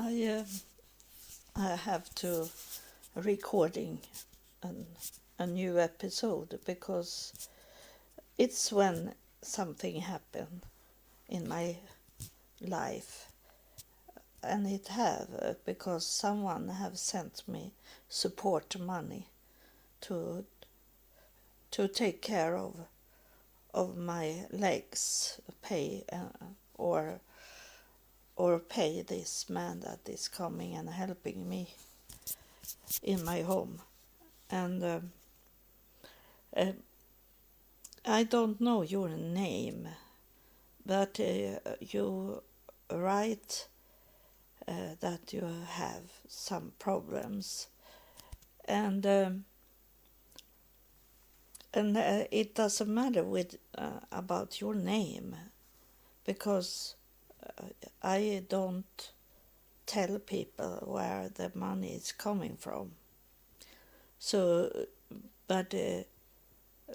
I have to recording an, a new episode because it's when something happened in my life, and it have because someone have sent me support money to take care of my legs, pay or pay this man that is coming and helping me in my home. And uh, I don't know your name, but you write that you have some problems, and it doesn't matter with about your name, because I don't tell people where the money is coming from. So, but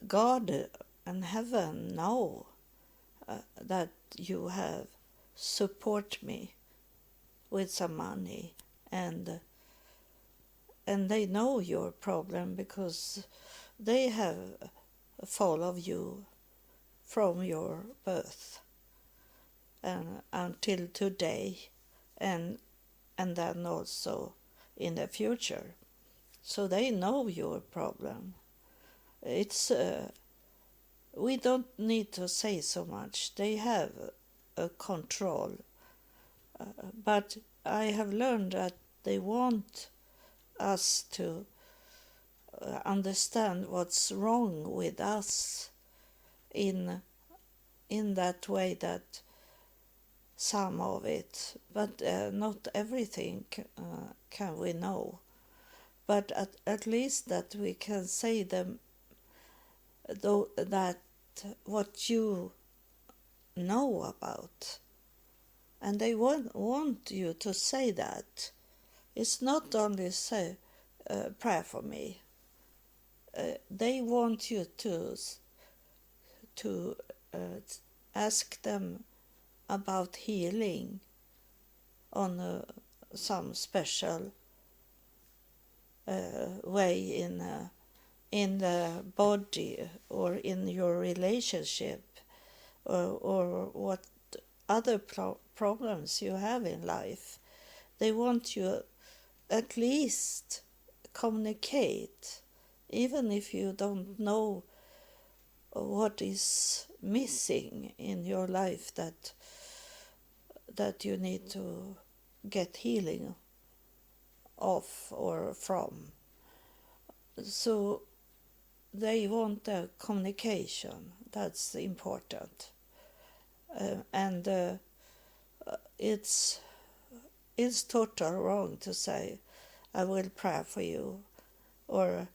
God and heaven know that you have support me with some money, and they know your problem because they have followed you from your birth and until today, and then also in the future. So they know your problem. It's we don't need to say so much. They have a control, but I have learned that they want us to understand what's wrong with us in that way, that some of it, but not everything can we know. But at least that we can say them, though, that what you know about, and they want you to say that. It's not only say pray for me. They want you to ask them about healing on some special way in the body or in your relationship, or what other problems you have in life. They want you at least communicate, even if you don't know what is missing in your life that you need to get healing of or from. So they want a communication. That's important, and it's total wrong to say I will pray for you, or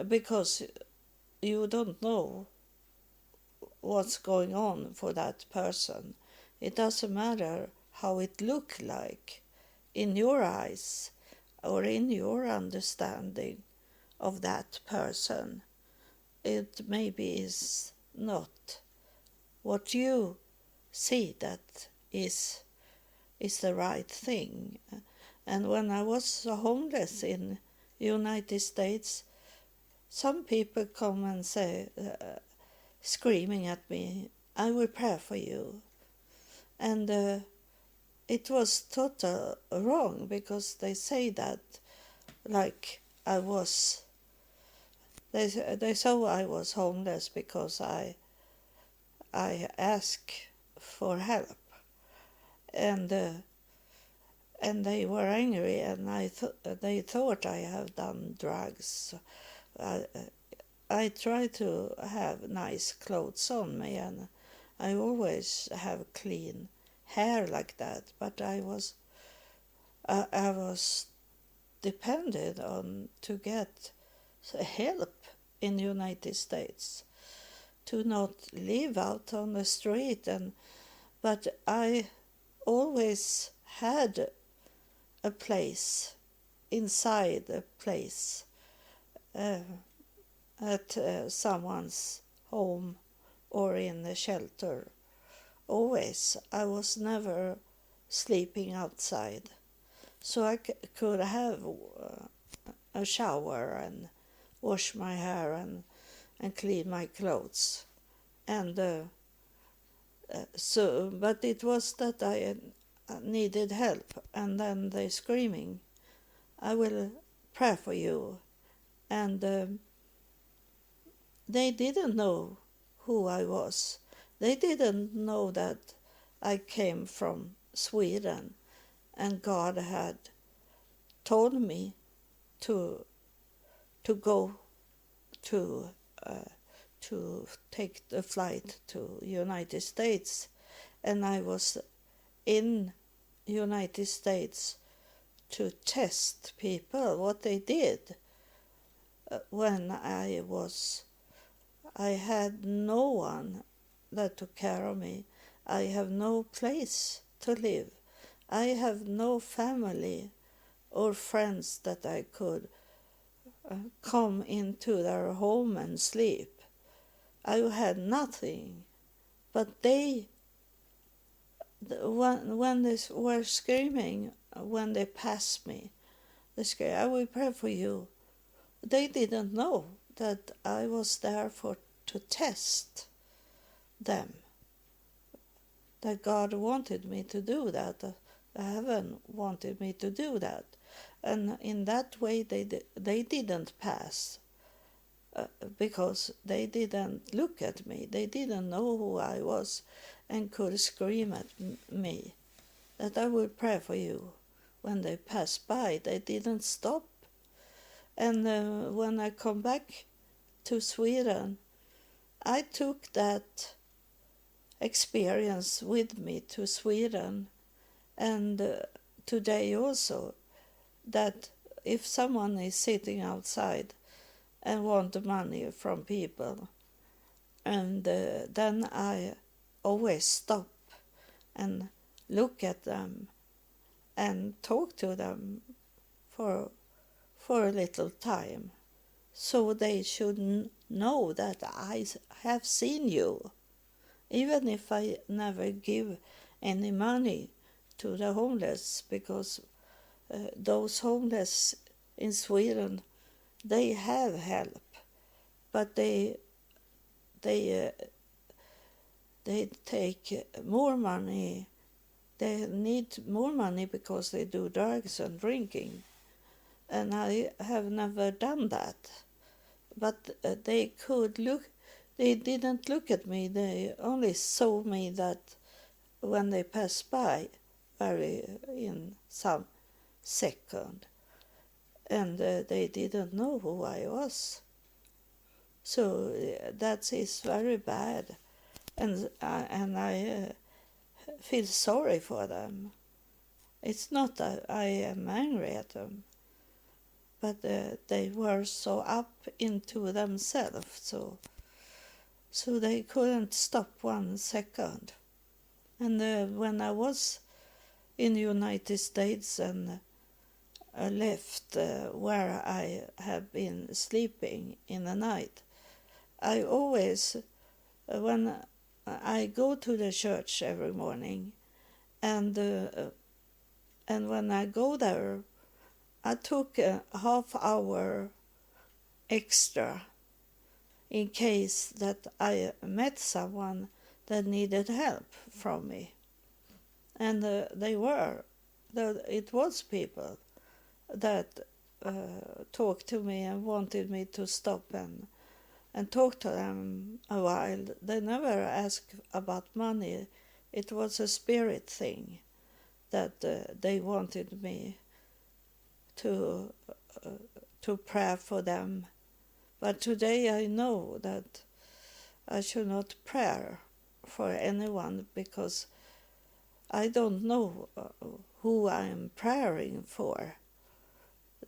because you don't know what's going on for that person. It doesn't matter how it look like in your eyes or in your understanding of that person. It maybe is not what you see that is the right thing. And when I was homeless in United States, some people come and say, screaming at me, I will pray for you. And it was total wrong, because they say that like I was, they saw I was homeless because I asked for help, and they were angry, and they thought I have done drugs. I try to have nice clothes on me, and I always have clean hair like that, but I was depended on to get help in the United States, to not live out on the street, but I always had a place, inside a place, at someone's home or in a shelter. Always. I was never sleeping outside, so I could have a shower and wash my hair and clean my clothes. And but it was that I needed help, and then they screaming, "I will pray for you," and they didn't know who I was. They didn't know that I came from Sweden, and God had told me to go to to take the flight to United States, and I was in United States to test people what they did when I had no one that took care of me. I have no place to live. I have no family or friends that I could come into their home and sleep. I had nothing, but when they were screaming, when they passed me, they screamed, "I will pray for you." They didn't know that I was there to test them, that God wanted me to do that, that heaven wanted me to do that. And in that way they didn't pass, because they didn't look at me. They didn't know who I was and could scream at me that I will pray for you. When they passed by, they didn't stop. And when I come back to Sweden, I took that experience with me to Sweden, and today also, that if someone is sitting outside and want money from people, and then I always stop and look at them and talk to them for a little time, so they should know that I have seen you, even if I never give any money to the homeless, because those homeless in Sweden, they have help, but they take more money. They need more money because they do drugs and drinking, and I have never done that. But they could look. They didn't look at me. They only saw me that when they passed by, very in some second, and they didn't know who I was. So that is very bad, and I feel sorry for them. It's not that I am angry at them, but they were so up into themselves, so they couldn't stop 1 second. And when I was in the United States and left where I have been sleeping in the night, I always, when I go to the church every morning, and when I go there, I took a half hour extra in case that I met someone that needed help from me. And it was people that talked to me and wanted me to stop and talk to them a while. They never asked about money. It was a spirit thing that they wanted me to pray for them. But today I know that I should not pray for anyone, because I don't know who I am praying for.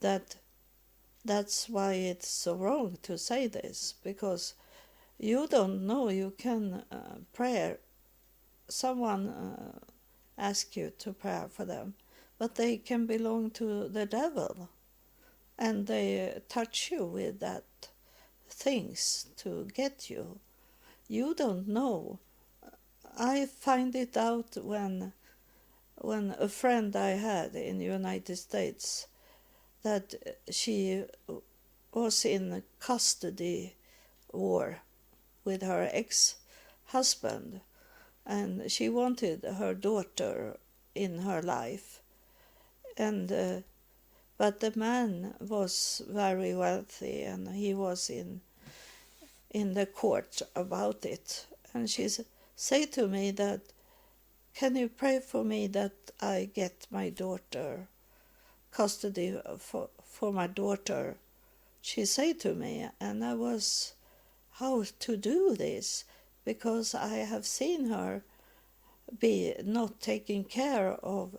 That's why it's so wrong to say this, because you don't know. You can pray. Someone ask you to pray for them, but they can belong to the devil, and they touch you with that things to get you. You don't know. I find it out when when a friend I had in the United States, that she was in custody war with her ex-husband, and she wanted her daughter in her life, and but the man was very wealthy, and he was in the court about it. And she said to me that, can you pray for me that I get my daughter, custody for my daughter? She said to me, and I was, how to do this, because I have seen her be not taking care of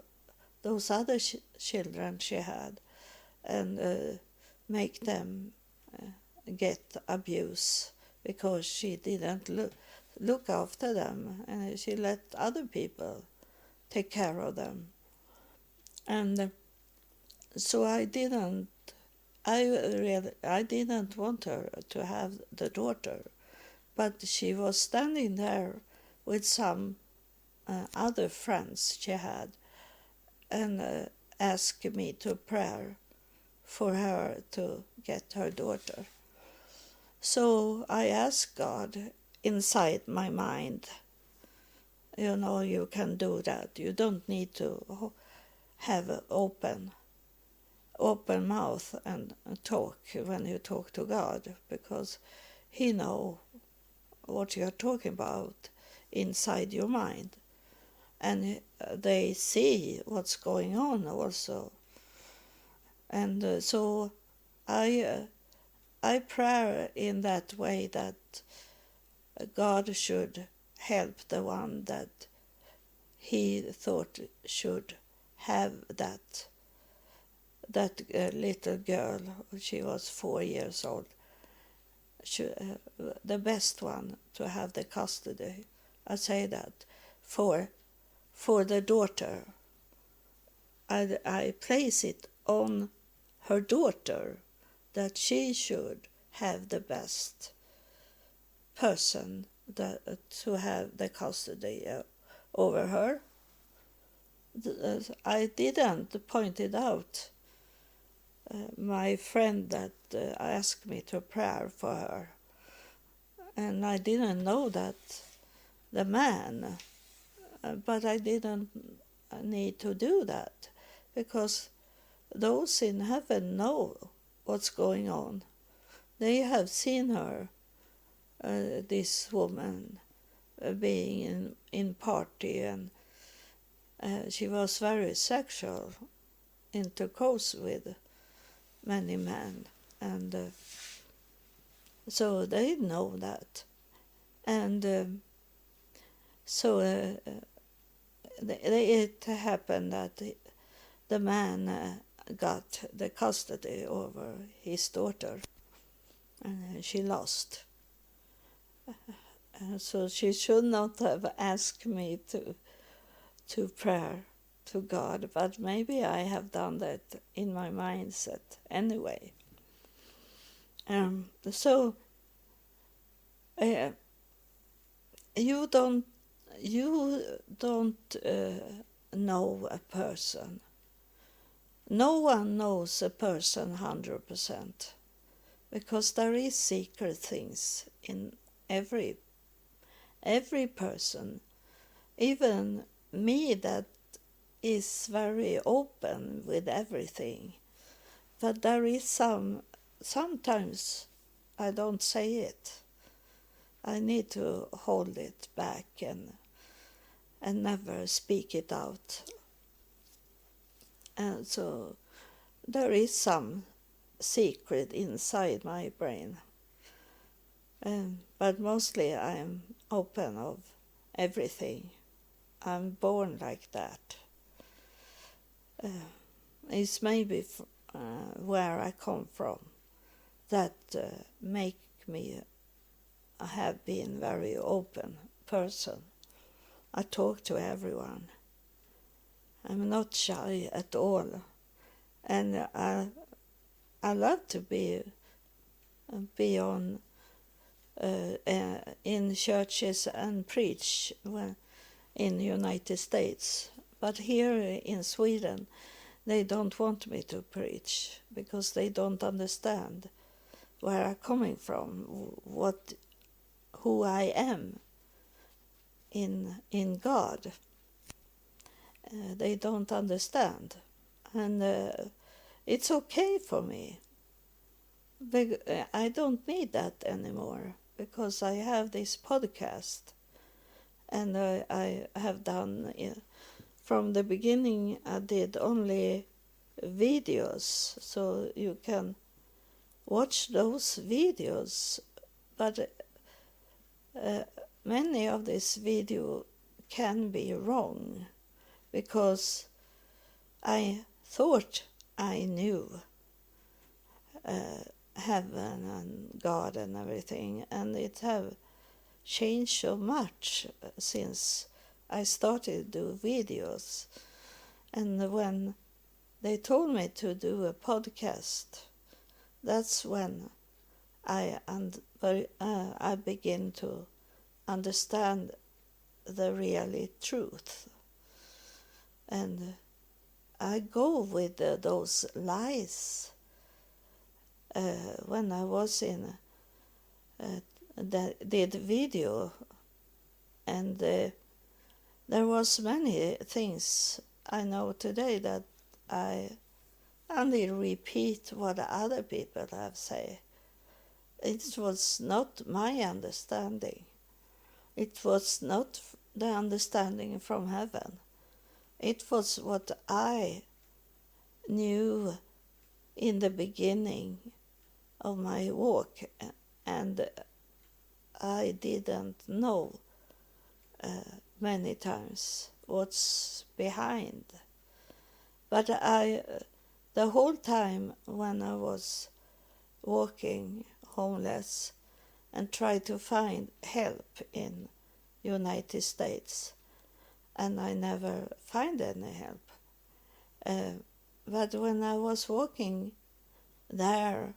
those other children she had, and make them get abuse because she didn't look after them, and she let other people take care of them. And so I didn't want her to have the daughter, but she was standing there with some other friends she had, and asked me to pray for her to get her daughter. So I asked God inside my mind, you can do that. You don't need to have an open mouth and talk when you talk to God, because He knows what you're talking about inside your mind. And they see what's going on also. And so I pray in that way that God should help the one that He thought should have that little girl. She was 4 years old. The best one to have the custody. I say that for the daughter. I place it on her daughter that she should have the best person to have the custody over her. I didn't point it out. My friend that asked me to pray for her, and I didn't know that the man, but I didn't need to do that, because those in heaven know what's going on. They have seen her, this woman, being in party, and she was very sexual intercourse with many men, and so they know that. And so it happened that the man got the custody over his daughter, and she lost. So she should not have asked me to pray to God, but maybe I have done that in my mindset anyway. So you don't know a person. No one knows a person 100%, because there is secret things in every person. Even me, that is very open with everything, but there is sometimes I don't say it. I need to hold it back and never speak it out. And so there is some secret inside my brain. But mostly I am open of everything. I'm born like that. It's maybe where I come from that make me have been very open person. I talk to everyone. I'm not shy at all, and I love to be on in churches and preach in the United States, But here in Sweden, they don't want me to preach because they don't understand where I'm coming from, who I am in God. They don't understand, and it's okay for me. I don't need that anymore because I have this podcast, and I have done from the beginning. I did only videos, so you can watch those videos, but many of this video can be wrong because I thought I knew heaven and God and everything, and it have changed so much since I started to do videos. And when they told me to do a podcast, that's when I begin to understand the really truth. And I go with those lies. When I was in did video, and there was many things I know today that I only repeat what other people have said. It was not my understanding. It was not the understanding from heaven. It was what I knew in the beginning of my walk, and I didn't know many times what's behind. But the whole time when I was walking homeless and tried to find help in United States, and I never find any help. But when I was walking there,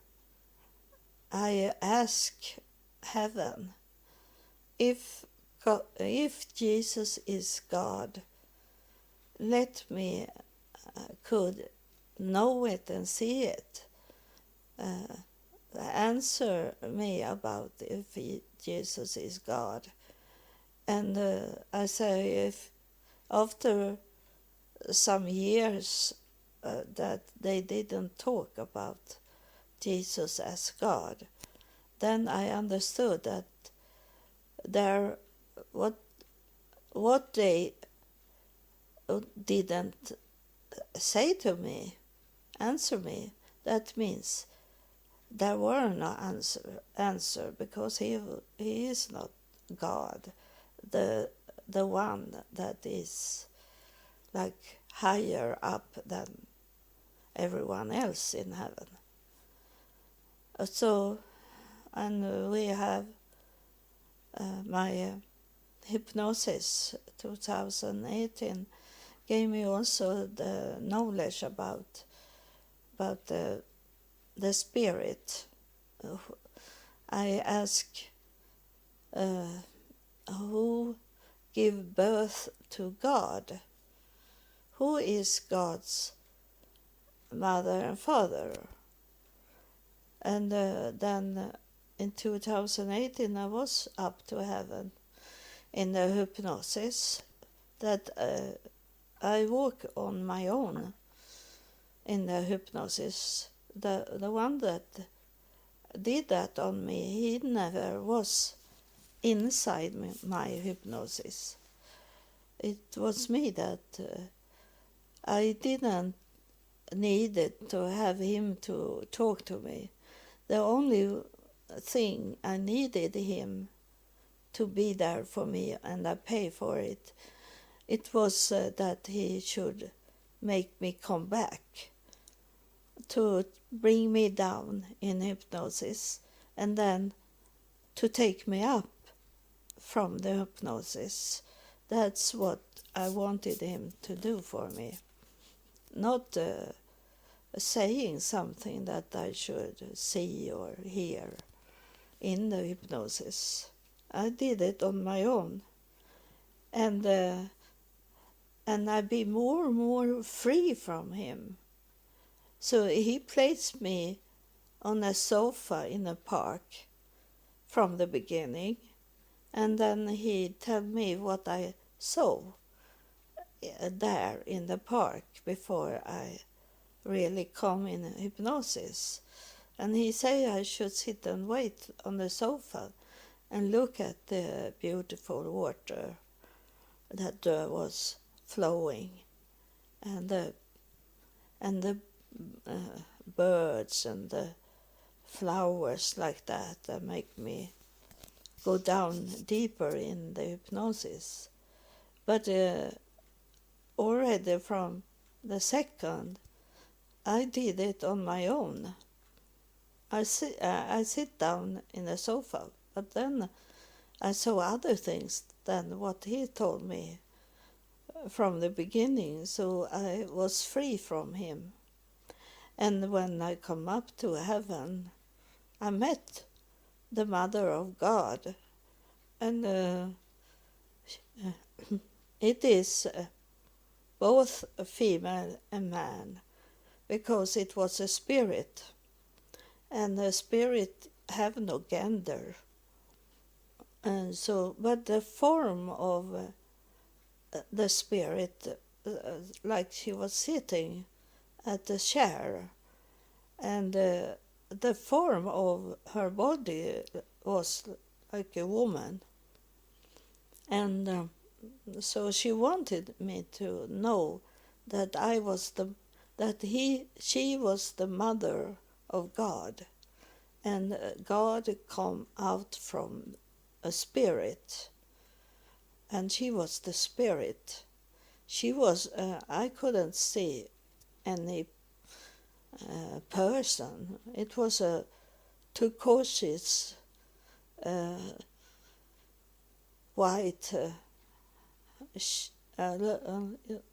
I asked heaven, if Jesus is God, let me could know it and see it. Answer me about if Jesus is God. And I say, if after some years that they didn't talk about Jesus as God, then I understood that what they didn't say to me, answer me, that means there were no answer because he is not God, the one that is like higher up than everyone else in heaven. So, and we have my hypnosis 2018 gave me also the knowledge about the spirit. I ask who give birth to God? Who is God's mother and father? And then in 2018 I was up to heaven in the hypnosis that I walk on my own in the hypnosis. The one that did that on me, he never was inside my hypnosis. It was me that I didn't needed to have him to talk to me. The only thing I needed him to be there for me, and I pay for it, it was that he should make me come back, to bring me down in hypnosis, and then to take me up from the hypnosis. That's what I wanted him to do for me. Not saying something that I should see or hear in the hypnosis. I did it on my own. And and I be more and more free from him. So he placed me on a sofa in a park from the beginning, and then he tell me what I saw there in the park before I really come in hypnosis. And he say I should sit and wait on the sofa and look at the beautiful water that was flowing, and the birds and the flowers like that make me go down deeper in the hypnosis. But already from the second, I did it on my own. I sit down in the sofa, but then I saw other things than what he told me from the beginning, so I was free from him. And when I come up to heaven, I met the Mother of God, and it is both a female and man, because it was a spirit, and the spirit have no gender. And so, but the form of the spirit, like she was sitting at the chair, and the form of her body was like a woman. And so she wanted me to know that she was the mother of God, and God come out from a spirit, and she was the spirit. She was, I couldn't see any person. It was a turquoise white,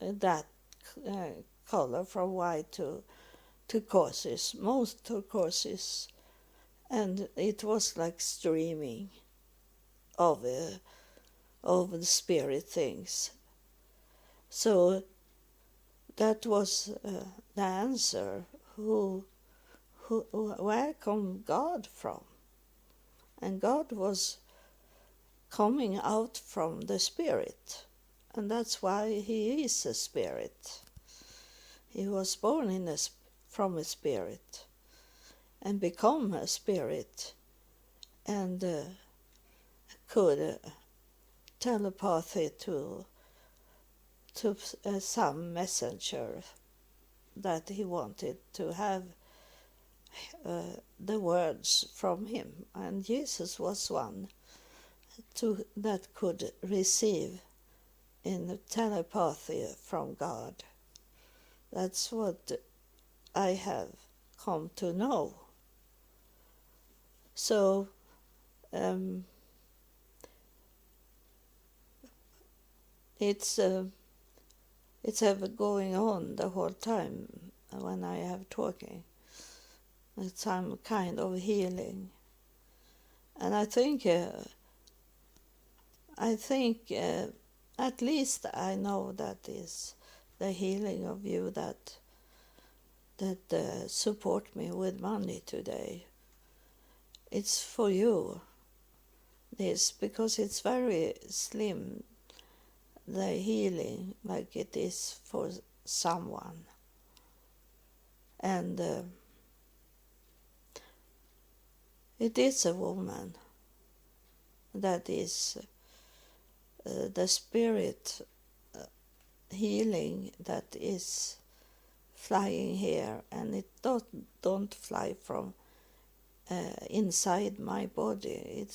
that color from white to turquoise, most turquoise, and it was like streaming of the spirit things. So that was the answer. Where come God from? And God was coming out from the spirit, and that's why he is a spirit. He was born from a spirit and become a spirit, and could telepathy to some messenger that he wanted to have the words from him, and Jesus was one that could receive in telepathy from God. That's what I have come to know. So it's going on the whole time when I have talking. It's some kind of healing, and I think at least I know that is the healing of you that support me with money today. It's for you, this, because it's very slim, the healing, like it is for someone. And it is a woman that is the spirit healing that is flying here, and it don't fly from inside my body.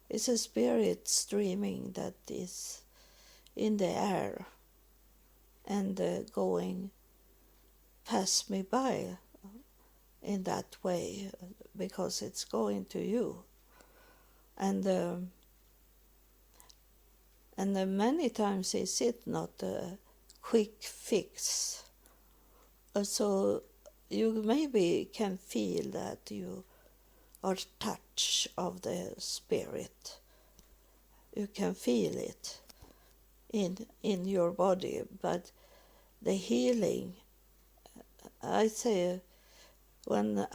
It's a spirit streaming that is in the air and going past me by in that way, because it's going to you. And many times is it not a quick fix. So you maybe can feel that you are touch of the spirit. You can feel it in your body, but the healing, I say, when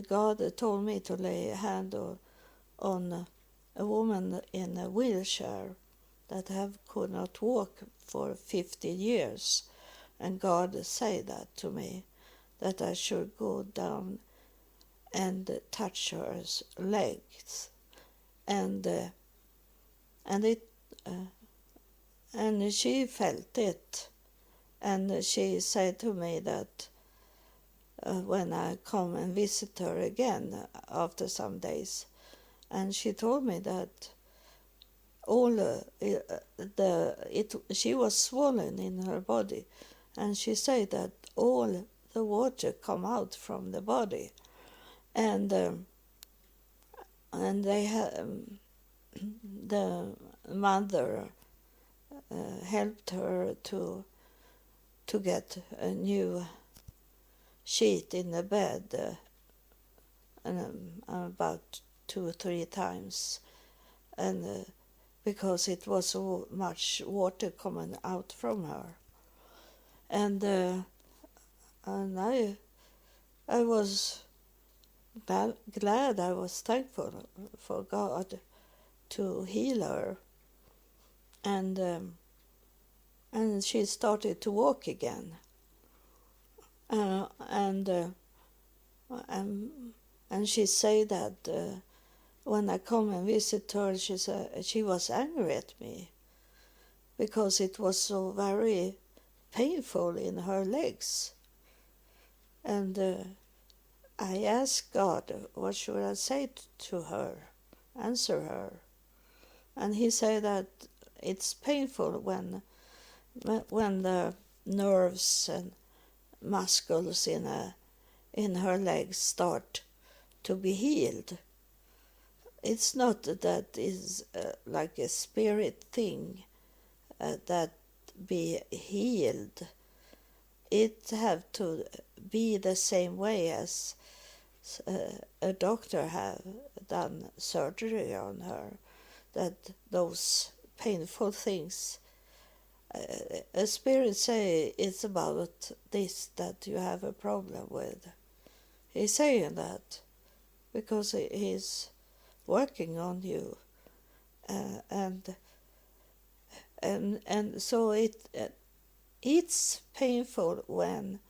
God told me to lay a hand on a woman in a wheelchair that could not walk for 50 years, and God said that to me, that I should go down and touch her legs, and it and she felt it, and she said to me that when I come and visit her again after some days, and she told me that she was swollen in her body, and she said that all the water come out from the body, and the mother helped her to get a new sheet in the bed, about 2 or 3 times, and because it was so much water coming out from her, and I was glad, I was thankful for God to heal her, and she started to walk again, and she said that when I come and visit her, she said she was angry at me because it was so very painful in her legs, and I asked God, what should I say to her, answer her, and He said that it's painful when the nerves and muscles in her legs start to be healed. It's not that is like a spirit thing that be healed. It have to be the same way as a doctor have done surgery on her, that those painful things, a spirit say it's about this that you have a problem with. He's saying that because he's working on you, and so it's painful when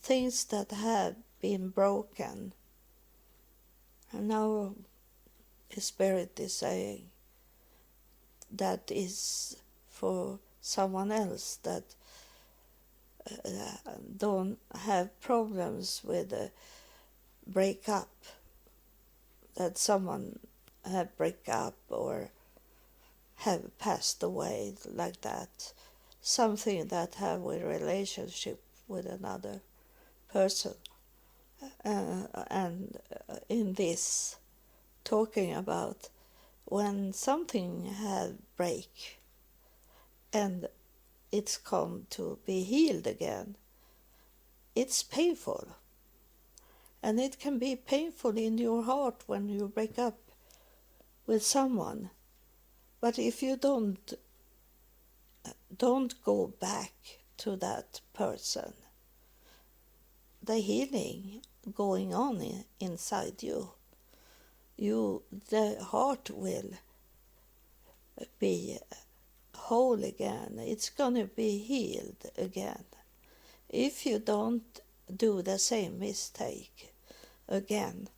things that have been broken, and now the Spirit is saying that is for someone else that don't have problems with a breakup, that someone have break up or have passed away like that, something that have a relationship with another person, and in this talking about when something had break and it's come to be healed again, it's painful, and it can be painful in your heart when you break up with someone, but if you don't go back to that person, the healing going on inside you, the heart will be whole again. It's gonna be healed again. If you don't do the same mistake again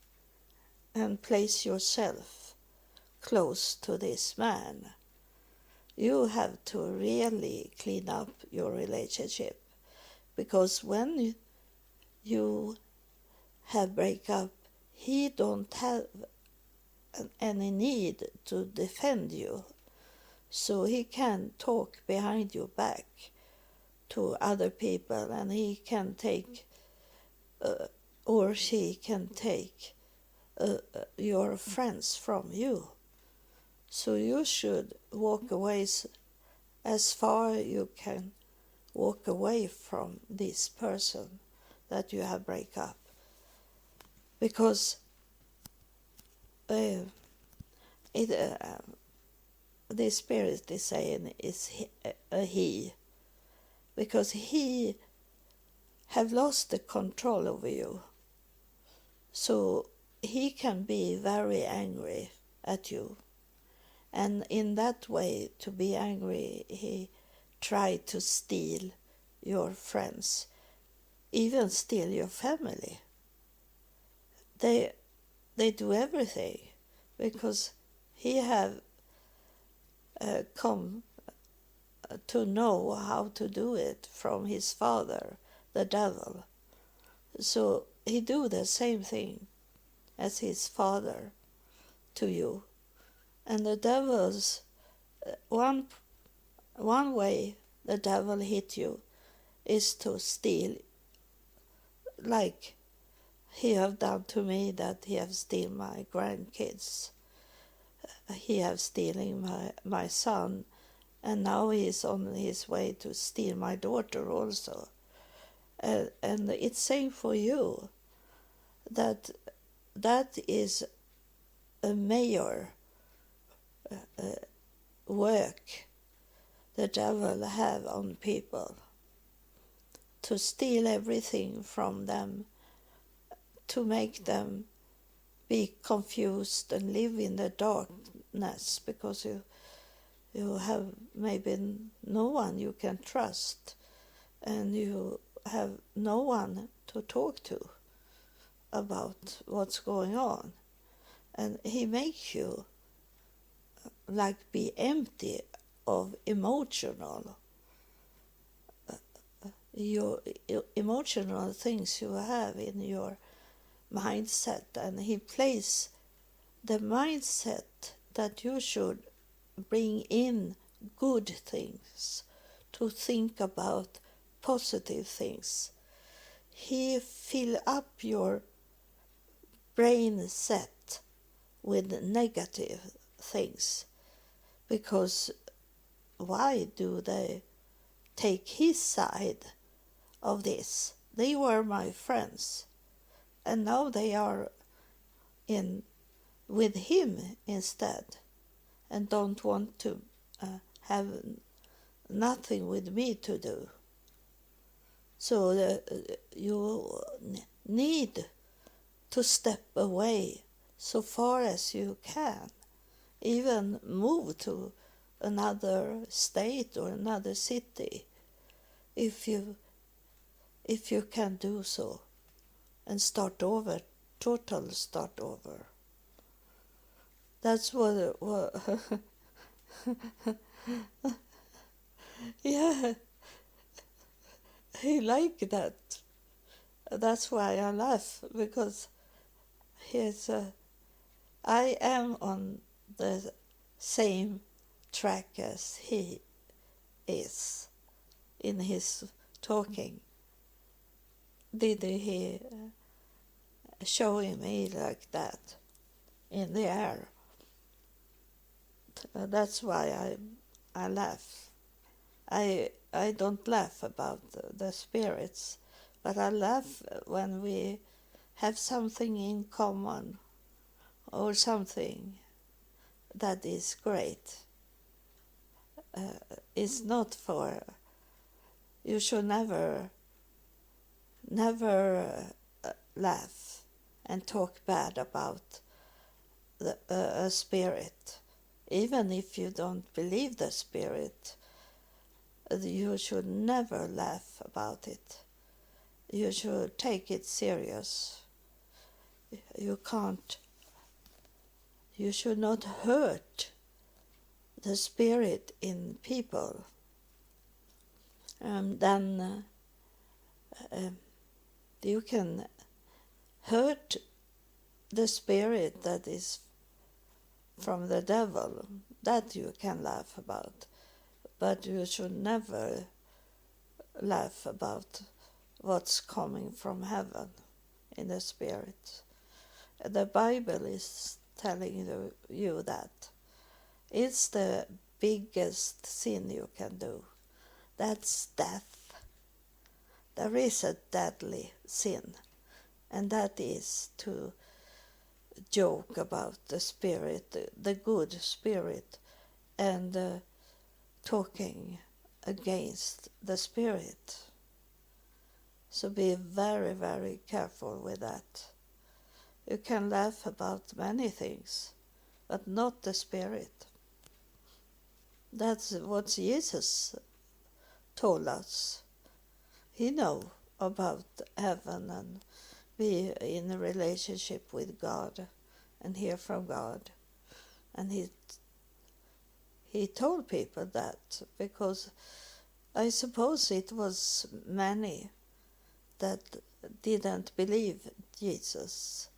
and place yourself close to this man, you have to really clean up your relationship, because when you have break up, he don't have any need to defend you, so he can talk behind your back to other people, and he can take or she can take your friends from you. So you should walk away as far you can walk away from this person that you have break up, because this spirit is saying is he, because he have lost the control over you. So he can be very angry at you. And in that way, to be angry, he tried to steal your friends, even steal your family. They do everything because he have come to know how to do it from his father, the devil. So he do the same thing as his father to you. And the devil's one way the devil hit you is to steal, like he have done to me, that he have steal my grandkids. He have stealing my son, and now he is on his way to steal my daughter also. And it's same for you, that is a major work the devil have on people, to steal everything from them, to make them be confused and live in the darkness, because you have maybe no one you can trust, and you have no one to talk to about what's going on. And he makes you like be empty of emotional your emotional things you have in your mindset, and he plays the mindset that you should bring in good things, to think about positive things. He fill up your brain set with negative things, because why do they take his side of this? They were my friends, and now they are in with him instead, and don't want to have nothing with me to do. So you need to step away so far as you can, even move to another state or another city, if you can do so, and start over, total start over. That's what yeah, he like that. That's why I laugh, because he's I am on the same track as he is in his talking. Did he showing me like that in the air? That's why I laugh. I don't laugh about the spirits, but I laugh when we have something in common, or something that is great. It's not for, you should never laugh and talk bad about a spirit. Even if you don't believe the spirit, you should never laugh about it. You should take it serious. You should not hurt the spirit in people. Then you can hurt the spirit that is from the devil. That you can laugh about. But you should never laugh about what's coming from heaven in the spirit. The Bible is telling you that. It's the biggest sin you can do. That's death. There is a deadly sin, and that is to joke about the spirit, the good spirit, and talking against the Spirit. So be very, very careful with that. You can laugh about many things, but not the Spirit. That's what Jesus told us. He knows about heaven and be in a relationship with God and hear from God. And he told people that because I suppose it was many that didn't believe Jesus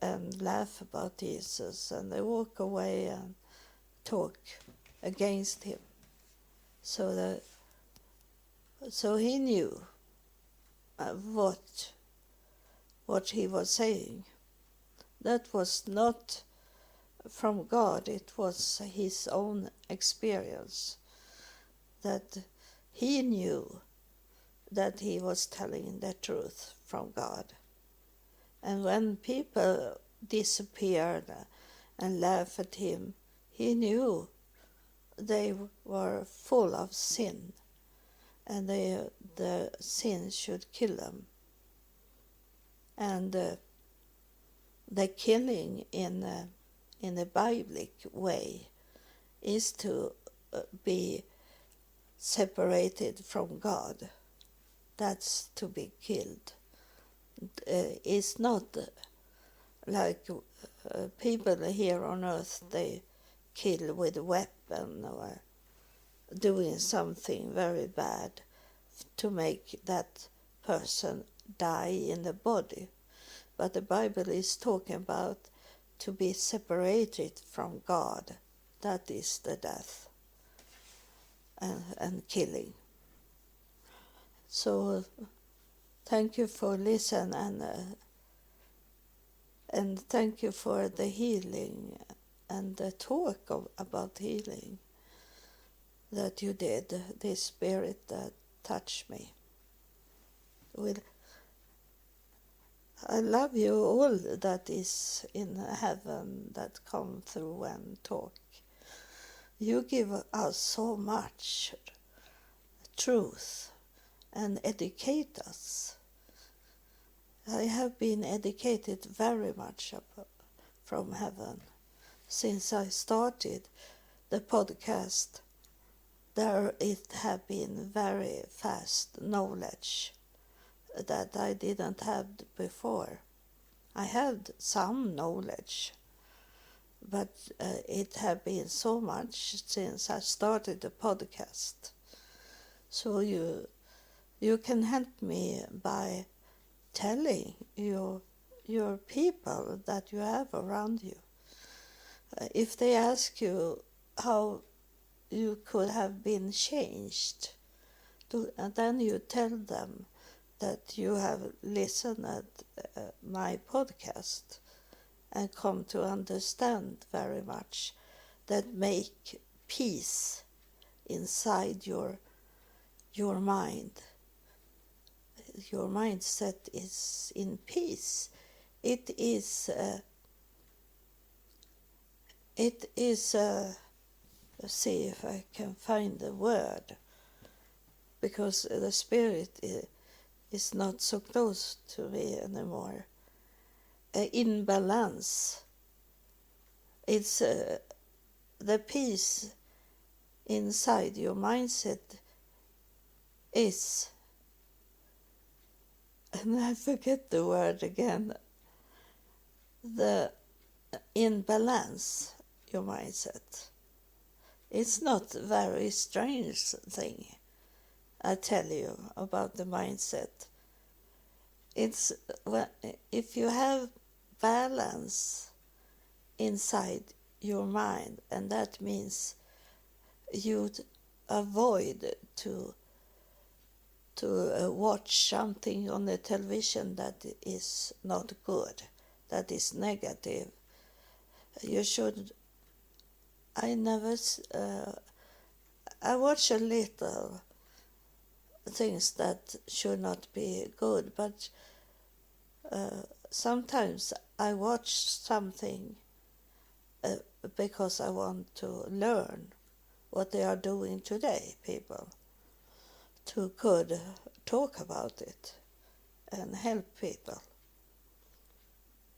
and laugh about Jesus, and they walk away and talk against him. So he knew what he was saying. That was not from God, it was his own experience, that he knew that he was telling the truth from God. And when people disappeared and laughed at him, he knew they were full of sin, and the sin should kill them. And the killing in a biblic way is to be separated from God. That's to be killed. It's not like people here on earth, they kill with a weapon or doing something very bad to make that person die in the body. But the Bible is talking about to be separated from God. That is the death and killing. So thank you for listening, and thank you for the healing and the talk about healing that you did. This Spirit that touched me. I love you all that is in heaven that come through and talk. You give us so much truth and educate us. I have been educated very much from heaven since I started the podcast. There it have been very fast knowledge that I didn't have before. I had some knowledge, but it have been so much since I started the podcast. So you can help me by telling your people that you have around you. If they ask you how you could have been changed, and then you tell them that you have listened at my podcast and come to understand very much, that make peace inside your mind. Your mindset is in peace. It is let's see if I can find the word, because the Spirit is not so close to me anymore. In balance. It's the peace inside your mindset is, and I forget the word again, the in balance, your mindset. It's not a very strange thing, I tell you, about the mindset. It's if you have balance inside your mind, and that means you'd avoid to watch something on the television that is not good, that is negative. You should. I watch a little things that should not be good, but sometimes I watch something because I want to learn what they are doing today, people, to could talk about it and help people.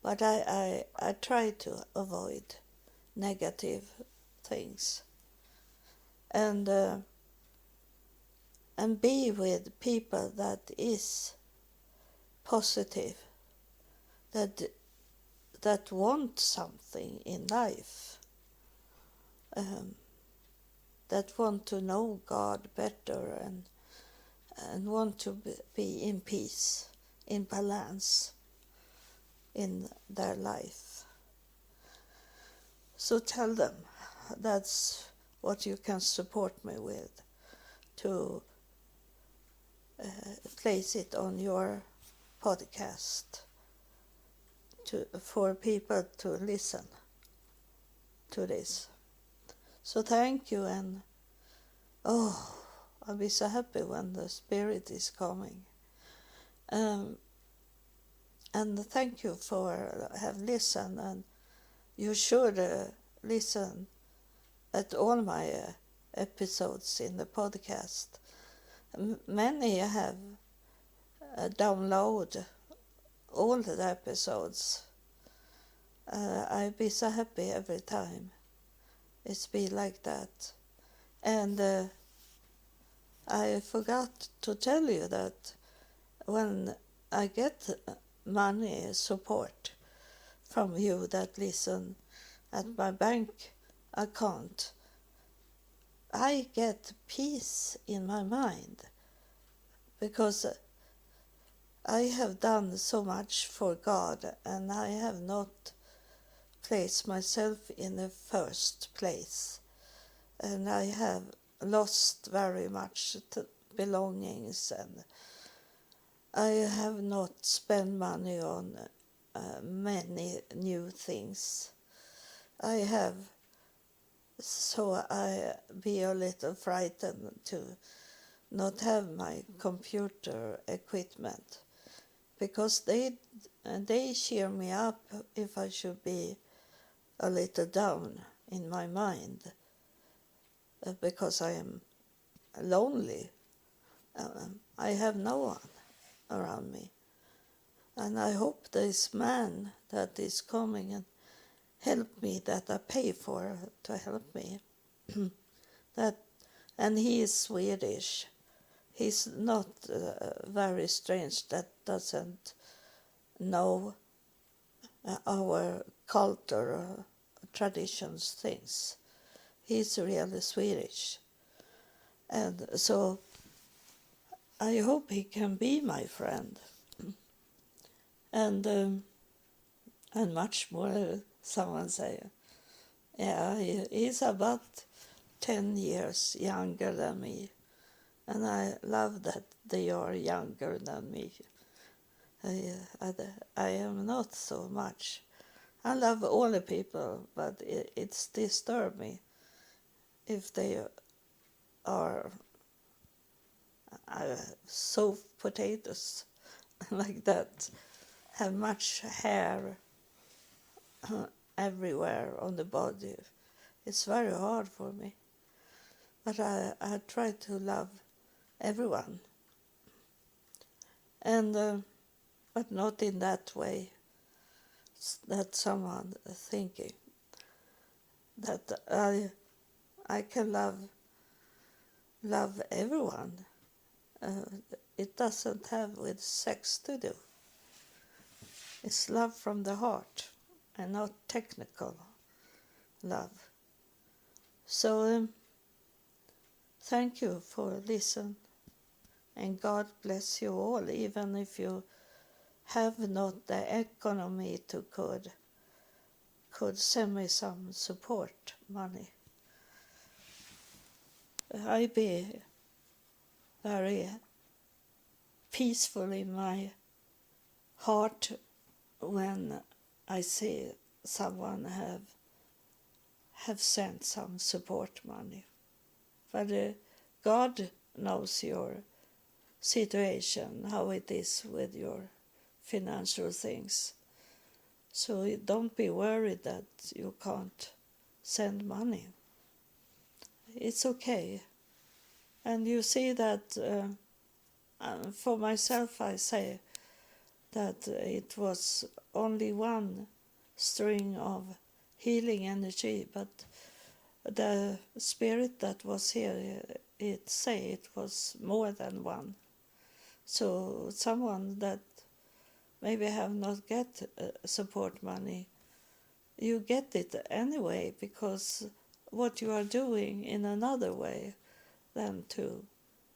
But I try to avoid negative things and be with people that is positive, that want something in life, that want to know God better and want to be in peace, in balance in their life. So tell them that's what you can support me with, to place it on your podcast for people to listen to this. So thank you, and I'll be so happy when the Spirit is coming. And thank you for have listened, and you should listen at all my episodes in the podcast. Many have downloaded all the episodes. I'd be so happy every time it's been like that. And I forgot to tell you that when I get money support from you that listen at my bank account, I get peace in my mind, because I have done so much for God, and I have not placed myself in the first place, and I have lost very much belongings, and I have not spent money on many new things. So I be a little frightened to not have my computer equipment, because they cheer me up if I should be a little down in my mind, because I am lonely. I have no one around me. And I hope this man that is coming and help me, that I pay for to help me, and he is Swedish. He's not very strange, that doesn't know our culture, traditions, things. He's really Swedish. And so I hope he can be my friend. And much more, someone say. Yeah, he's about 10 years younger than me. And I love that they are younger than me. I am not so much. I love all the people, but it's disturbs me if they are soft potatoes like that, have much hair everywhere on the body. It's very hard for me. But I try to love everyone. And but not in that way that someone thinking that I can love everyone. It doesn't have with sex to do. It's love from the heart and not technical love. So thank you for listening, and God bless you all, even if you have not the economy to could send me some support money. I be very peaceful in my heart when I see someone have sent some support money. But God knows your situation, how it is with your financial things. So don't be worried that you can't send money. It's okay. And you see that for myself, I say that it was only one string of healing energy, but the spirit that was here, it was more than one. So someone that maybe have not get support money, you get it anyway, because what you are doing in another way than to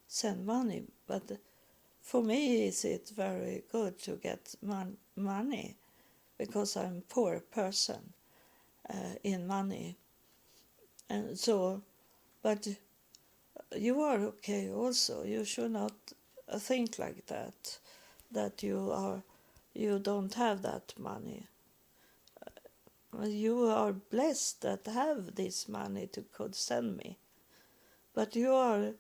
send money. But for me, is it very good to get money, because I'm a poor person in money. And so, but you are okay also. You should not think like that you don't have that money. You are blessed that have this money to could send me, but you are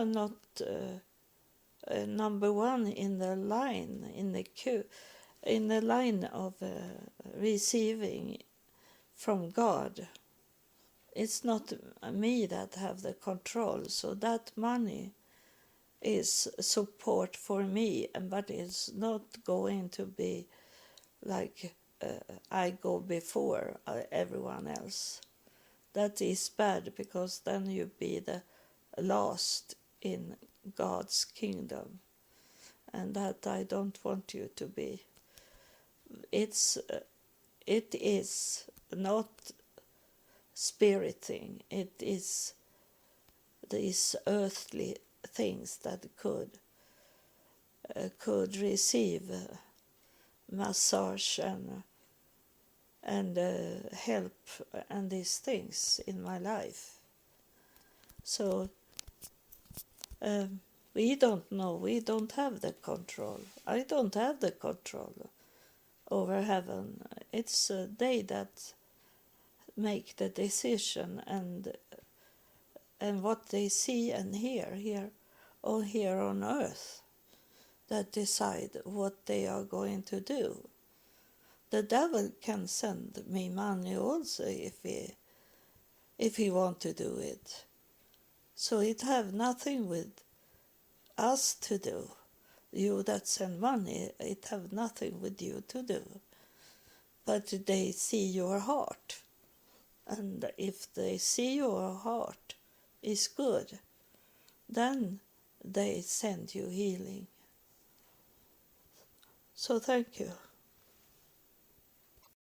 not number one in the line, in the queue, in the line of receiving from God. It's not me that have the control, so that money is support for me, but it's not going to be like I go before everyone else. That is bad, because then you be the last in God's kingdom, and that I don't want you to be. It is not spiriting. It is these earthly things that could receive massage and help and these things in my life. So we don't know. We don't have the control. I don't have the control over heaven. It's they that make the decision, and what they see and hear here on earth, that decide what they are going to do. The devil can send me money also if he want to do it. So it have nothing with us to do. You that send money, it have nothing with you to do. But they see your heart. And if they see your heart is good, then they send you healing. So thank you.